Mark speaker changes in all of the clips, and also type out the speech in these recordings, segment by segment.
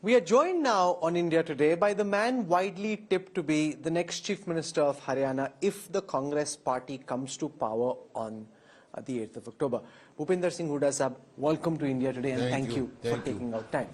Speaker 1: We are joined now on India Today by the man widely tipped to be the next Chief Minister of Haryana if the Congress party comes to power on the 8th of October. Bhupinder Singh Hooda Sahab, welcome to India Today and thank you for taking out time.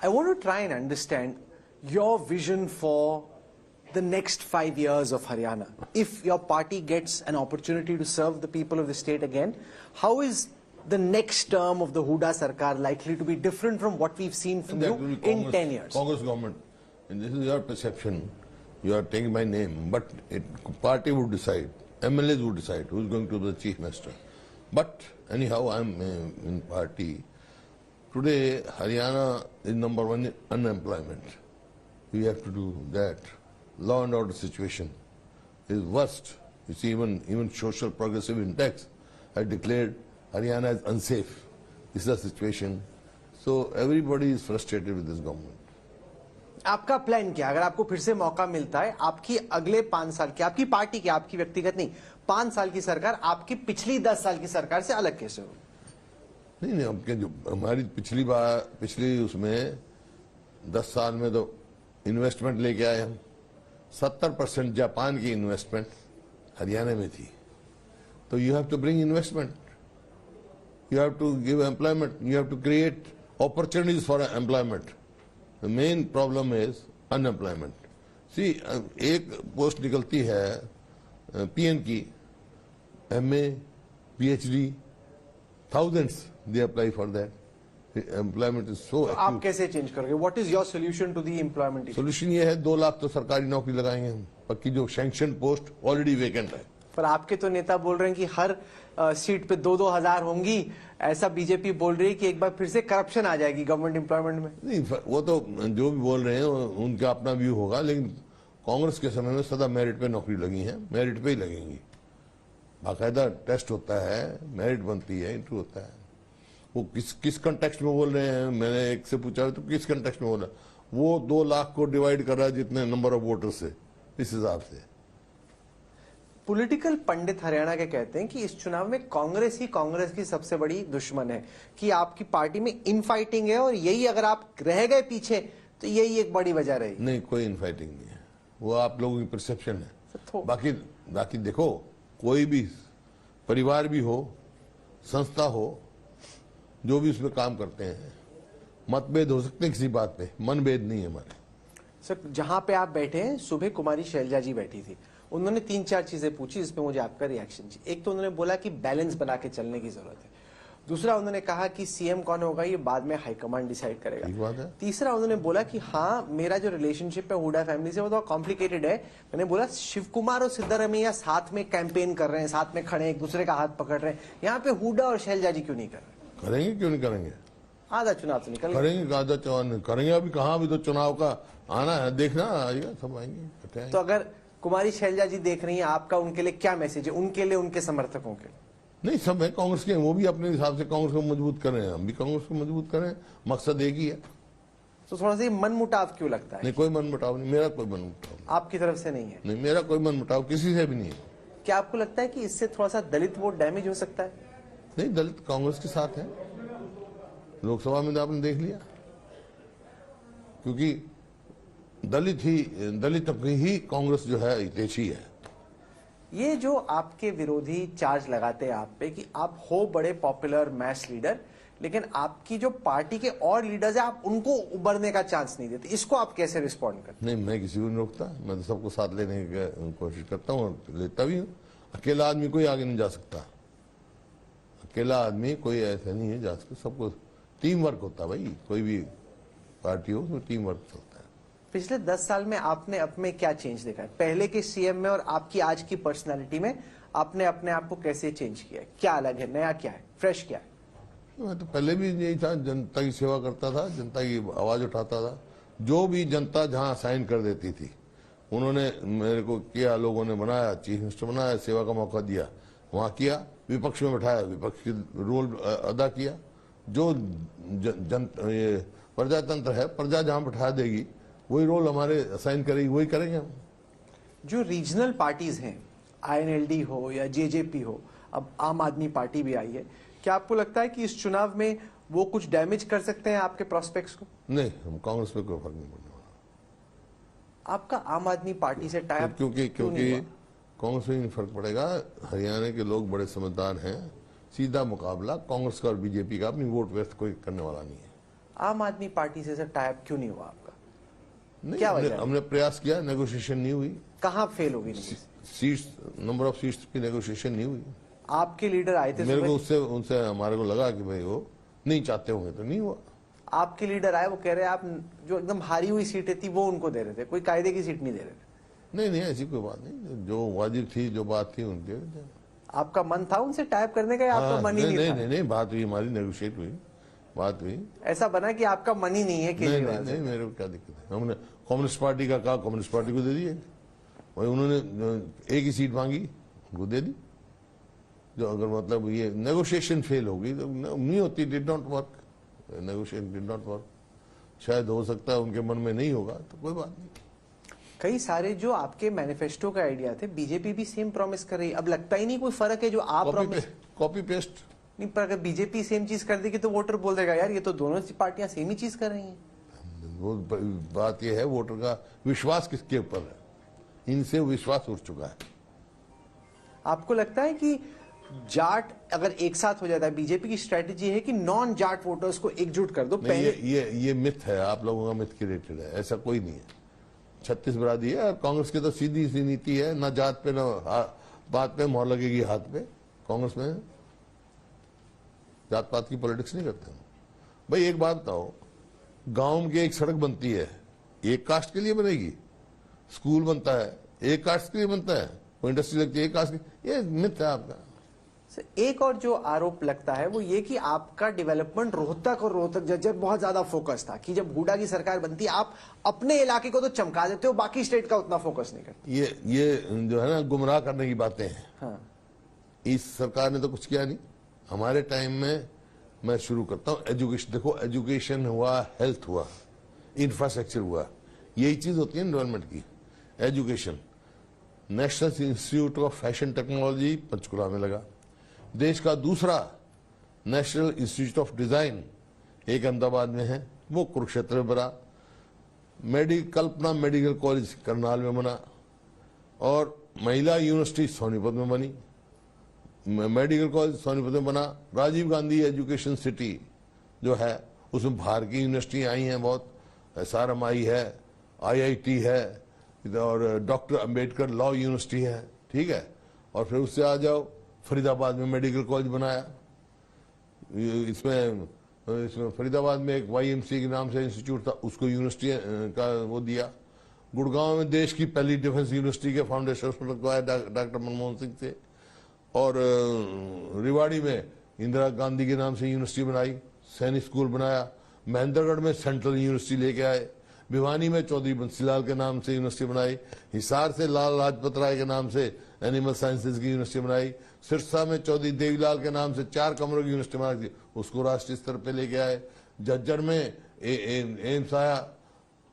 Speaker 1: I want to try and understand your vision for the next 5 years of Haryana. If your party gets an opportunity to serve the people of the state again, how is the next term of the Hooda Sarkar likely to be different from what we've seen from you in 10 years?
Speaker 2: Congress government, and this is your perception, you are taking my name, but party would decide, MLAs would decide who is going to be the Chief Minister. But anyhow, I am in party. Today, Haryana is number one in unemployment. We have to do that. Law and order situation is worst. You see, even social progressive index has declared Haryana is unsafe. This is the situation. So everybody is frustrated with this government.
Speaker 1: आपका plan क्या? अगर आपको फिर से मौका मिलता है, आपकी अगले 5 साल की, आपकी पार्टी की, आपकी व्यक्तिगत नहीं, 5 साल की सरकार आपकी पिछली 10 साल की सरकार से अलग कैसे हो?
Speaker 2: नहीं, हमके जो हमारी पिछली उसमें 10 साल में तो इन्वेस्टमेंट लेके आए हम। 70% जापान की इन्वेस्टमेंट हरियाणा में थी। तो you have to bring investment, you have to give employment, you have to create opportunities for employment. The main problem is unemployment. See, एक पोस्ट निकलती है पीएन की, MA, PhD, thousands they apply for that. The employment is so acute.
Speaker 1: आप कैसे change करोगे? What is your solution to the employment issue?
Speaker 2: Solution ये है 2 लाख तो सरकारी नौकरी लगाएंगे हम, पक्की जो सैंक्शन पोस्ट ऑलरेडी वेकेंट है।
Speaker 1: पर आपके तो नेता बोल रहे हैं कि हर सीट पे 2-2 हजार होंगी, ऐसा बीजेपी बोल रही है कि एक बार फिर से करप्शन आ जाएगी गवर्नमेंट एम्प्लॉयमेंट में।
Speaker 2: नहीं, वो तो जो भी बोल रहे हैं उनका अपना व्यू होगा, लेकिन कांग्रेस के समय में सदा मेरिट पे नौकरी लगी है, मेरिट पे ही लगेंगी। बाकायदा टेस्ट होता है, मेरिट बनती है, इंटरव्यू होता है। वो किस कंटेक्स्ट में बोल रहे हैं, मैंने एक से पूछा तो किस कंटेक्स्ट में बोला, वो 2 लाख को डिवाइड कर रहा है जितने नंबर ऑफ वोटर्स है, इस हिसाब से।
Speaker 1: पॉलिटिकल पंडित हरियाणा के कहते हैं कि इस चुनाव में कांग्रेस ही कांग्रेस की सबसे बड़ी दुश्मन है, कि आपकी पार्टी में इनफाइटिंग है और यही अगर आप रह गए पीछे तो यही एक बड़ी वजह रही।
Speaker 2: नहीं, कोई इनफाइटिंग नहीं है, वो आप लोगों की परसेप्शन है। बाकी देखो, कोई भी परिवार भी हो, संस्था हो, जो भी उसमें काम करते हैं, मतभेद हो सकते हैं किसी बात पे, मनभेद नहीं है हमारे।
Speaker 1: सर, जहां पे आप बैठे हैं, सुबह कुमारी शैलजा जी बैठी थी, उन्होंने 3-4 चीजें पूछी जिसपे मुझे आपका रिएक्शन चाहिए। एक तो उन्होंने बोला कि बैलेंस बना के चलने की जरूरत है। दूसरा, उन्होंने कहा कि सीएम कौन होगा ये बाद में हाईकमांड डिसाइड करेगा। तीसरा, उन्होंने बोला कि हाँ, मेरा जो रिलेशनशिप है हुडा फैमिली से वो तो कॉम्प्लिकेटेड है। मैंने बोला शिव कुमार और सिद्धारमैया साथ में कैंपेन कर रहे हैं, साथ में खड़े, एक दूसरे का हाथ पकड़ रहे हैं, यहाँ पे हुडा और शैलजा जी क्यों नहीं कर रहे?
Speaker 2: करेंगे, क्यों नहीं करेंगे?
Speaker 1: आधा चुनाव तो निकल
Speaker 2: करेंगे, आधा चुनाव करेंगे। अभी कहाँ, अभी तो चुनाव का आना है, देखना आएगा, सब आएंगे।
Speaker 1: तो अगर कुमारी शैलजा जी देख रही हैं, आपका उनके लिए क्या मैसेज है? उनके लिए, उनके समर्थकों के लिए?
Speaker 2: नहीं, सब है कांग्रेस के, वो भी अपने हिसाब से कांग्रेस को मजबूत कर रहे हैं, हम भी कांग्रेस को मजबूत करें, मकसद एक ही है।
Speaker 1: तो थोड़ा सा मन मुटाव क्यों लगता है?
Speaker 2: नहीं, कोई मन मुटाव नहीं, मेरा कोई मन मुटाव
Speaker 1: आपकी तरफ से नहीं है?
Speaker 2: नहीं, मेरा कोई मन मुटाव किसी से भी नहीं है।
Speaker 1: क्या आपको लगता है कि इससे थोड़ा सा दलित वोट डैमेज हो सकता है?
Speaker 2: नहीं, दलित कांग्रेस के साथ है, लोकसभा में आपने देख लिया, क्योंकि दलित ही कांग्रेस जो है हितैषी है।
Speaker 1: ये जो आपके विरोधी चार्ज लगाते हैं आप पे कि आप हो बड़े पॉपुलर मैस लीडर, लेकिन आपकी जो पार्टी के और लीडर्स है आप उनको उभरने का चांस नहीं देते, इसको आप कैसे रिस्पॉन्ड करते?
Speaker 2: नहीं, मैं किसी को नहीं रोकता, मैं तो सबको साथ लेने की कोशिश करता हूँ और लेता भी हूँ। अकेला आदमी कोई आगे नहीं जा सकता, अकेला आदमी कोई ऐसा नहीं है जा सकता, सबको टीम वर्क होता है भाई, कोई भी पार्टी हो तो टीम वर्क होता है।
Speaker 1: पिछले 10 साल में आपने अपने क्या चेंज देखा है? पहले के सीएम में और आपकी आज की पर्सनालिटी में आपने अपने आप को कैसे चेंज किया है? क्या अलग है, नया क्या है, फ्रेश क्या है?
Speaker 2: मैं तो पहले भी यही था, जनता की सेवा करता था, जनता की आवाज उठाता था। जो भी जनता जहां साइन कर देती थी उन्होंने मेरे को किया, लोगों ने बनाया, चीफ मिनिस्टर बनाया, सेवा का मौका दिया, वहां किया, विपक्ष में बैठाया, विपक्ष की रोल अदा किया। जो प्रजातंत्र है, प्रजा जहां बैठा देगी वही रोल हमारे असाइन करेगी, वही करेंगे हम।
Speaker 1: जो रीजनल पार्टीज हैं, आईएनएलडी हो या जेजेपी हो, अब आम आदमी पार्टी भी आई है, क्या आपको लगता है कि इस चुनाव में वो कुछ डैमेज कर सकते हैं आपके प्रोस्पेक्ट्स को?
Speaker 2: नहीं, हम कांग्रेस पे कोई फर्क नहीं पड़ने वाला।
Speaker 1: आपका आम आदमी पार्टी से टाइप
Speaker 2: क्योंकि कांग्रेस में नहीं फर्क पड़ेगा। हरियाणा के लोग बड़े समझदार हैं। सीधा मुकाबला कांग्रेस का और बीजेपी का, अपनी वोट वेस्ट कोई करने वाला नहीं है।
Speaker 1: आम आदमी पार्टी से सर टाइप क्यों नहीं हुआ आपका?
Speaker 2: नहीं,
Speaker 1: क्या वजह है?
Speaker 2: हमने प्रयास किया, नेगोशिएशन नहीं हुई।
Speaker 1: कहाँ फेल होगी?
Speaker 2: सीट्स, नंबर ऑफ सीट्स की नेगोशिएशन नहीं हुई।
Speaker 1: आपके लीडर आए थे,
Speaker 2: मेरे को उनसे हमारे को लगा कि भाई वो नहीं चाहते होंगे तो नहीं हुआ।
Speaker 1: आपके लीडर आए, वो कह रहे हैं आप जो एकदम हारी हुई सीटें थी वो उनको दे रहे थे, कोई कायदे की सीट नहीं दे रहे थे।
Speaker 2: नहीं, ऐसी कोई बात नहीं। जो वाजिब थी, जो बात थी उनके।
Speaker 1: आपका मन था उनसे टाइप करने का या आपका मन ही नहीं था?
Speaker 2: नहीं, बात हुई, हमारी नेगोशिएट हुई, बात हुई।
Speaker 1: ऐसा बना कि आपका मन ही नहीं है केजरीवाल से?
Speaker 2: नहीं, मेरे को क्या दिक्कत है। हमने कम्युनिस्ट पार्टी का कहा, कम्युनिस्ट पार्टी को दे दिए। वही उन्होंने एक ही सीट मांगी, उनको दे दी। जो अगर मतलब ये नेगोशिएशन फेल होगी तो नहीं होती, did not work, negotiation did not work. शायद हो सकता है उनके मन में नहीं होगा तो कोई बात नहीं।
Speaker 1: कई सारे जो आपके मैनिफेस्टो का आइडिया थे, बीजेपी भी सेम प्रॉमिस कर रही है। अब लगता ही नहीं कोई फर्क है जो आप
Speaker 2: कॉपी पेस्ट।
Speaker 1: नहीं, पर अगर बीजेपी सेम चीज कर देगी तो वोटर बोल देगा यार ये तो दोनों पार्टियां सेम ही चीज कर रही हैं।
Speaker 2: वो बात ये है, वोटर का विश्वास किसके ऊपर है? इनसे विश्वास उठ चुका है।
Speaker 1: आपको लगता है कि जाट अगर एक साथ हो जाता है, बीजेपी की स्ट्रेटेजी है कि नॉन जाट वोटर्स को एकजुट कर दो?
Speaker 2: पहले ये मिथ है, आप लोगों का मिथ क्रिएटेड है। ऐसा कोई नहीं है। 36 बरादरी है। कांग्रेस की तो सीधी सी नीति है, ना जात पे ना बात पे मोहर लगेगी हाथ पे। कांग्रेस में जात पात की पॉलिटिक्स नहीं करते। भाई एक बात बताओ, गांव में एक सड़क बनती है, एक कास्ट के लिए बनेगी। स्कूल बनता है, एक कास्ट के लिए बनता है। कोई इंडस्ट्री लगती है, एक कास्ट की। ये मिथ है आपका।
Speaker 1: एक और जो आरोप लगता है वो ये कि आपका डेवलपमेंट रोहतक और रोहतक झज्जर बहुत ज्यादा फोकस था, कि जब हुड्डा की सरकार बनती है आप अपने इलाके को तो चमका देते हो, बाकी स्टेट का उतना फोकस नहीं करते।
Speaker 2: ये जो है ना, गुमराह करने की बातें हैं।
Speaker 1: हाँ।
Speaker 2: इस सरकार ने तो कुछ किया नहीं। हमारे टाइम में, मैं शुरू करता हूँ, एजुकेशन देखो, एजुकेशन हुआ, हेल्थ हुआ, इंफ्रास्ट्रक्चर हुआ, यही चीज होती है डेवलपमेंट की, education. National institute of fashion technology Panchkula में लगा। देश का दूसरा नेशनल इंस्टीट्यूट ऑफ डिजाइन एक अहमदाबाद में है, वो कुरुक्षेत्र में बना। कल्पना मेडिकल कॉलेज करनाल में बना, और महिला यूनिवर्सिटी सोनीपत में बनी। मेडिकल कॉलेज सोनीपत में बना। राजीव गांधी एजुकेशन सिटी जो है, उसमें बाहर की यूनिवर्सिटी आई हैं बहुत, SRMI है, IIT है, और डॉक्टर अंबेडकर लॉ यूनिवर्सिटी है, ठीक है। और फिर उससे आ जाओ, फरीदाबाद में मेडिकल कॉलेज बनाया। इसमें फरीदाबाद में एक YMCA के नाम से इंस्टीट्यूट था, उसको यूनिवर्सिटी का वो दिया। गुड़गांव में देश की पहली डिफेंस यूनिवर्सिटी के फाउंडेशन लगवाया डॉक्टर मनमोहन सिंह से। और रिवाड़ी में इंदिरा गांधी के नाम से यूनिवर्सिटी बनाई, सैनिक स्कूल बनाया। महेंद्रगढ़ में सेंट्रल यूनिवर्सिटी लेके आए। भिवानी में चौधरी बंसीलाल के नाम से यूनिवर्सिटी बनाई। हिसार से लाल लाजपत राय के नाम से एनिमल साइंसेज की यूनिवर्सिटी बनाई। सिरसा में चौधरी देवीलाल के नाम से 4 कमरों की यूनिवर्सिटी बनाई थी, उसको राष्ट्रीय स्तर पे लेके आए। झज्जर में एम्स आया,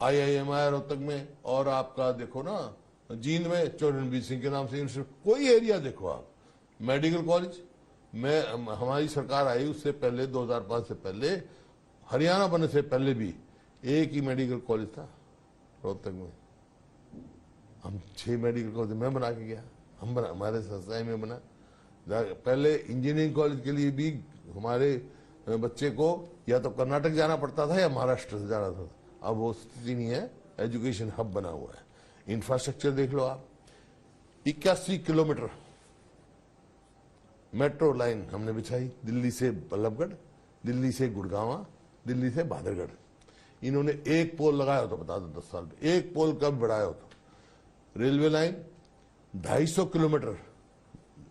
Speaker 2: IIM आया रोहतक में। और आपका देखो ना, जींद में चौधरी सिंह के नाम से यूनिवर्सिटी। कोई एरिया देखो आप, मेडिकल कॉलेज में हमारी सरकार आई उससे पहले, 2005 से पहले, हरियाणा बनने से पहले भी एक ही मेडिकल कॉलेज था रोहतक में। हम 6 मेडिकल कॉलेज मैं बना के गया, हमारे संस्थाएं में बना। पहले इंजीनियरिंग कॉलेज के लिए भी हमारे बच्चे को या तो कर्नाटक जाना पड़ता था या महाराष्ट्र से जाना था। अब वो स्थिति नहीं है, एजुकेशन हब बना हुआ है। इंफ्रास्ट्रक्चर देख लो आप, 81 किलोमीटर मेट्रो लाइन हमने बिछाई, दिल्ली से बल्लभगढ़, दिल्ली से गुड़गांव, दिल्ली से बहादुरगढ़। इन्होंने एक पोल लगाया हो तो बता दो 10 साल में, एक पोल कब बढ़ाया हो तो। रेलवे लाइन 250 किलोमीटर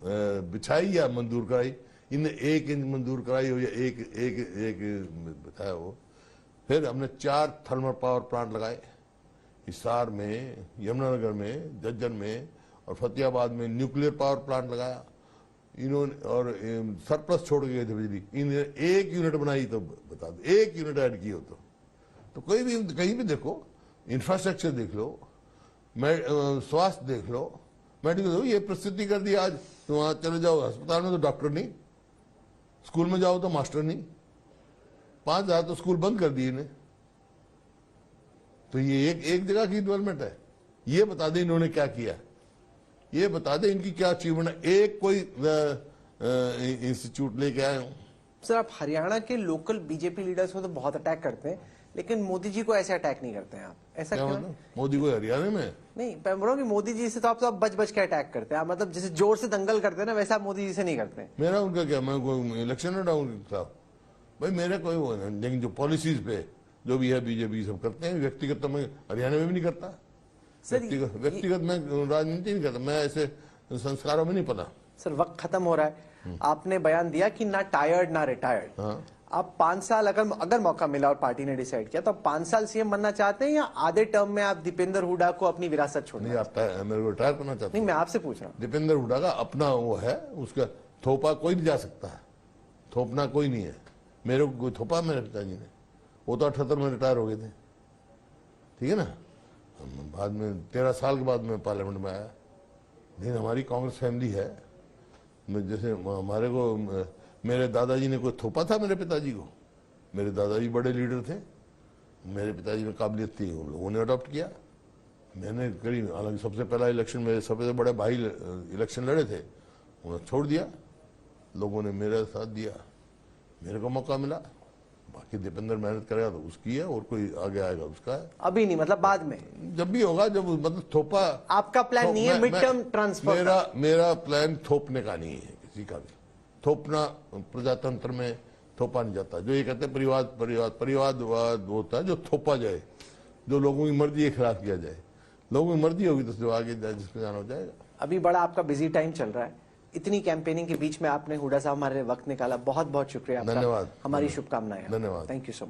Speaker 2: बिछाई या मंजूर कराई, इनने 1 इंच मंजूर कराई हो या एक बिछाया हो। फिर हमने 4 थर्मल पावर प्लांट लगाए, हिसार में, यमुनानगर में, झज्जर में और फतेहाबाद में न्यूक्लियर पावर प्लांट लगाया इन्होंने। और सरप्लस छोड़ के गए थे बिजली, इन्होंने 1 यूनिट बनाई तो बता दो, 1 यूनिट ऐड की हो तो कोई भी कहीं भी देखो, इंफ्रास्ट्रक्चर देख लो, स्वास्थ्य देख लो, मेडिकल देखो। ये परिस्थिति कर दी आज, तो वहां चले जाओ अस्पताल में तो डॉक्टर नहीं, स्कूल में जाओ तो मास्टर नहीं, 5,000 तो स्कूल बंद कर दिए इन्हें। तो ये एक जगह की डेवलपमेंट है। ये बता दें इन्होंने क्या किया, ये बता दें इनकी क्या अचीवमेंट है। एक कोई इंस्टीट्यूट लेके आए हूं।
Speaker 1: सर, आप हरियाणा के लोकल बीजेपी लीडर्स को तो बहुत अटैक करते हैं, लेकिन मोदी जी को ऐसे अटैक नहीं करते हैं आप, ऐसा
Speaker 2: क्या
Speaker 1: क्यों?
Speaker 2: मतलब मोदी को हरियाणा में?
Speaker 1: नहीं, मैं बोल रहा हूँ कि मोदी जी से तो आप बच बच के अटैक करते हैं आप, मतलब जैसे जोर से दंगल करते हैं ना, वैसा आप मोदी जी से नहीं करते हैं।
Speaker 2: मेरा उनका क्या, मैं कोई इलेक्शन लड़ा उनका भाई, मेरा कोई वो नहीं। लेकिन जो पॉलिसीज पे जो भी है बीजेपी सब करते हैं। व्यक्तिगत तो मैं हरियाणा में भी नहीं करता।
Speaker 1: सर,
Speaker 2: व्यक्तिगत मैं राजनीति नहीं करता, मैं ऐसे संस्कारों में नहीं पता।
Speaker 1: सर, वक्त खत्म हो रहा है। आपने बयान दिया कि ना टायर्ड ना रिटायर्ड।
Speaker 2: हाँ।
Speaker 1: आप 5 साल अगर मौका मिला और पार्टी ने डिसाइड किया तो आप 5 साल सीएम बनना चाहते हैं, या आधे टर्म में आप दीपेंद्र हुड्डा को अपनी विरासत छोड़ना?
Speaker 2: नहीं आता है, मेरे को रिटायर करना चाहता
Speaker 1: नहीं,
Speaker 2: हूं।
Speaker 1: मैं आपसे पूछ रहा हूँ।
Speaker 2: दीपेंद्र हुड्डा का अपना वो है, उसका थोपा कोई नहीं जा सकता है, थोपना कोई नहीं है। मेरे को कोई थोपा मेरे पिताजी ने, वो तो 78 में रिटायर हो गए थे, ठीक है ना। बाद में 13 साल के बाद मैं पार्लियामेंट में आया। लेकिन हमारी कांग्रेस फैमिली है, जैसे हमारे को मेरे दादाजी ने कोई थोपा था मेरे पिताजी को? मेरे दादाजी बड़े लीडर थे, मेरे पिताजी में काबिलियत थी, उन लोगों ने अडॉप्ट किया। मैंने करीब, हालांकि सबसे पहला इलेक्शन मेरे सबसे बड़े भाई इलेक्शन लड़े थे, उन्हें छोड़ दिया, लोगों ने मेरा साथ दिया, मेरे को मौका मिला। बाकी दीपेंद्र मेहनत करेगा तो उसकी है, और कोई आगे आएगा उसका है।
Speaker 1: अभी नहीं, मतलब बाद में
Speaker 2: जब भी होगा, जब मतलब थोपा।
Speaker 1: आपका प्लान नहीं है मिड टर्म ट्रांसफर?
Speaker 2: मेरा प्लान थोपने का नहीं है, किसी का भी। थोपना प्रजातंत्र में थोपा नहीं जाता। जो ये कहते हैं परिवारवाद होता है जो थोपा जाए, जो लोगों की मर्जी के खिलाफ किया जाए। लोगों की मर्जी होगी तो जो आगे जाए, जिसको जाना हो जाएगा।
Speaker 1: अभी बड़ा आपका बिजी टाइम चल रहा है, इतनी कैंपेनिंग के बीच में आपने हुड्डा साहब हमारे वक्त निकाला, बहुत बहुत शुक्रिया आपका।
Speaker 2: धन्यवाद।
Speaker 1: हमारी शुभकामनाएं।
Speaker 2: धन्यवाद।
Speaker 1: Thank you so much.